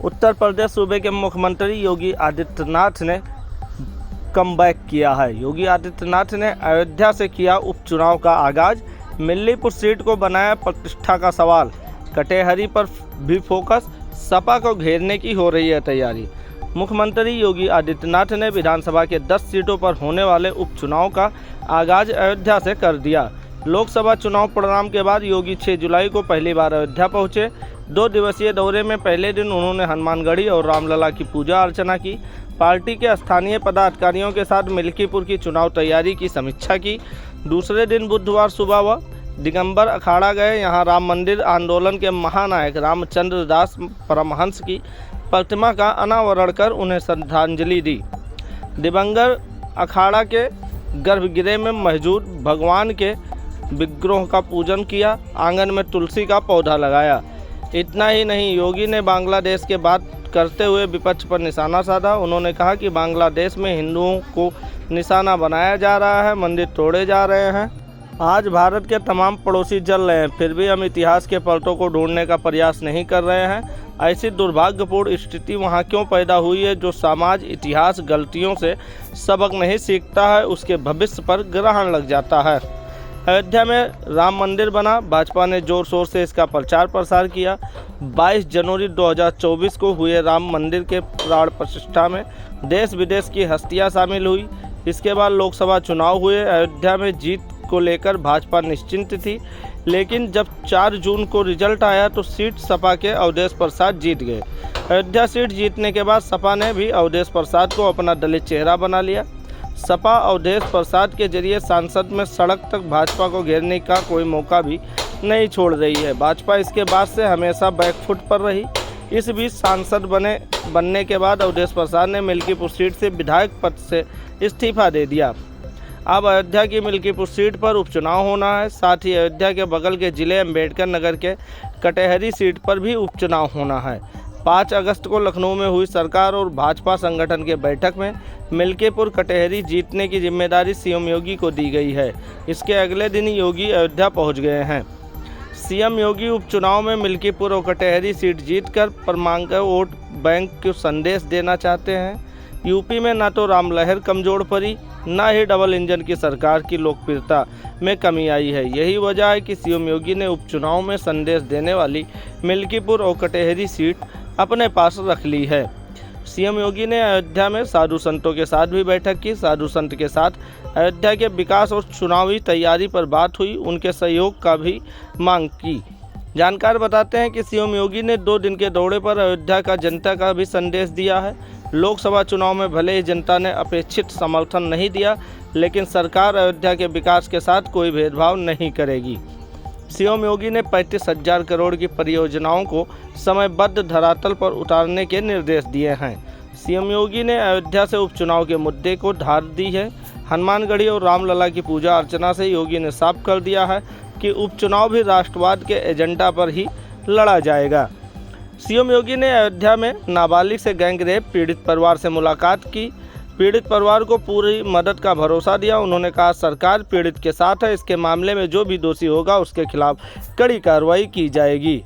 उत्तर प्रदेश सूबे के मुख्यमंत्री योगी आदित्यनाथ ने कमबैक किया है। योगी आदित्यनाथ ने अयोध्या से किया उपचुनाव का आगाज। मिल्लीपुर सीट को बनाया प्रतिष्ठा का सवाल। कटेहरी पर भी फोकस। सपा को घेरने की हो रही है तैयारी। मुख्यमंत्री योगी आदित्यनाथ ने विधानसभा के 10 सीटों पर होने वाले उपचुनाव का आगाज अयोध्या से कर दिया। लोकसभा चुनाव परिणाम के बाद योगी 6 जुलाई को पहली बार अयोध्या पहुंचे। 2 दिवसीय दौरे में पहले दिन उन्होंने हनुमानगढ़ी और रामलला की पूजा अर्चना की। पार्टी के स्थानीय पदाधिकारियों के साथ मिल्कीपुर की चुनाव तैयारी की समीक्षा की। दूसरे दिन बुधवार सुबह वह दिगंबर अखाड़ा गए। यहां राम मंदिर आंदोलन के महानायक रामचंद्र दास परमहंस की प्रतिमा का अनावरण कर उन्हें श्रद्धांजलि दी। दिगंबर अखाड़ा के गर्भगृह में मौजूद भगवान के विग्रह का पूजन किया। आंगन में तुलसी का पौधा लगाया। इतना ही नहीं, योगी ने बांग्लादेश के बात करते हुए विपक्ष पर निशाना साधा। उन्होंने कहा कि बांग्लादेश में हिंदुओं को निशाना बनाया जा रहा है, मंदिर तोड़े जा रहे हैं। आज भारत के तमाम पड़ोसी जल रहे हैं, फिर भी हम इतिहास के पलटों को ढूंढने का प्रयास नहीं कर रहे हैं। ऐसी दुर्भाग्यपूर्ण स्थिति वहाँ क्यों पैदा हुई है? जो समाज इतिहास गलतियों से सबक नहीं सीखता है, उसके भविष्य पर ग्रहण लग जाता है। अयोध्या में राम मंदिर बना। भाजपा ने जोर शोर से इसका प्रचार प्रसार किया। 22 जनवरी 2024 को हुए राम मंदिर के प्राण प्रतिष्ठा में देश विदेश की हस्तियां शामिल हुई। इसके बाद लोकसभा चुनाव हुए। अयोध्या में जीत को लेकर भाजपा निश्चिंत थी, लेकिन जब 4 जून को रिजल्ट आया तो सीट सपा के अवधेश प्रसाद जीत गए। अयोध्या सीट जीतने के बाद सपा ने भी अवधेश प्रसाद को अपना दलित चेहरा बना लिया। सपा अवधेश प्रसाद के जरिए सांसद में सड़क तक भाजपा को घेरने का कोई मौका भी नहीं छोड़ रही है। भाजपा इसके बाद से हमेशा बैकफुट पर रही। इस बीच सांसद बनने के बाद अवधेश प्रसाद ने मिल्कीपुर सीट से विधायक पद से इस्तीफा दे दिया। अब अयोध्या की मिल्कीपुर सीट पर उपचुनाव होना है। साथ ही अयोध्या के बगल के जिले अम्बेडकर नगर के कटेहरी सीट पर भी उपचुनाव होना है। 5 अगस्त को लखनऊ में हुई सरकार और भाजपा संगठन के बैठक में मिल्कीपुर कटेहरी जीतने की जिम्मेदारी सीएम योगी को दी गई है। इसके अगले दिन योगी अयोध्या पहुंच गए हैं। सीएम योगी उपचुनाव में मिल्कीपुर और कटेहरी सीट जीतकर परमांक वोट बैंक को संदेश देना चाहते हैं। यूपी में न तो राम लहर कमजोर पड़ी, न ही डबल इंजन की सरकार की लोकप्रियता में कमी आई है। यही वजह है कि सीएम योगी ने उपचुनाव में संदेश देने वाली मिल्कीपुर और कटेहरी सीट अपने पास रख ली है। सीएम योगी ने अयोध्या में साधु संतों के साथ भी बैठक की। साधु संत के साथ अयोध्या के विकास और चुनावी तैयारी पर बात हुई। उनके सहयोग का भी मांग की। जानकार बताते हैं कि सीएम योगी ने 2 दिन के दौरे पर अयोध्या का जनता का भी संदेश दिया है। लोकसभा चुनाव में भले ही जनता ने अपेक्षित समर्थन नहीं दिया, लेकिन सरकार अयोध्या के विकास के साथ कोई भेदभाव नहीं करेगी। सीएम योगी ने 35,000 करोड़ की परियोजनाओं को समयबद्ध धरातल पर उतारने के निर्देश दिए हैं। सीएम योगी ने अयोध्या से उपचुनाव के मुद्दे को धार दी है। हनुमानगढ़ी और रामलला की पूजा अर्चना से योगी ने साफ कर दिया है कि उपचुनाव भी राष्ट्रवाद के एजेंडा पर ही लड़ा जाएगा। सीएम योगी ने अयोध्या में नाबालिग से गैंगरेप पीड़ित परिवार से मुलाकात की। पीड़ित परिवार को पूरी मदद का भरोसा दिया। उन्होंने कहा सरकार पीड़ित के साथ है। इसके मामले में जो भी दोषी होगा उसके खिलाफ कड़ी कार्रवाई की जाएगी।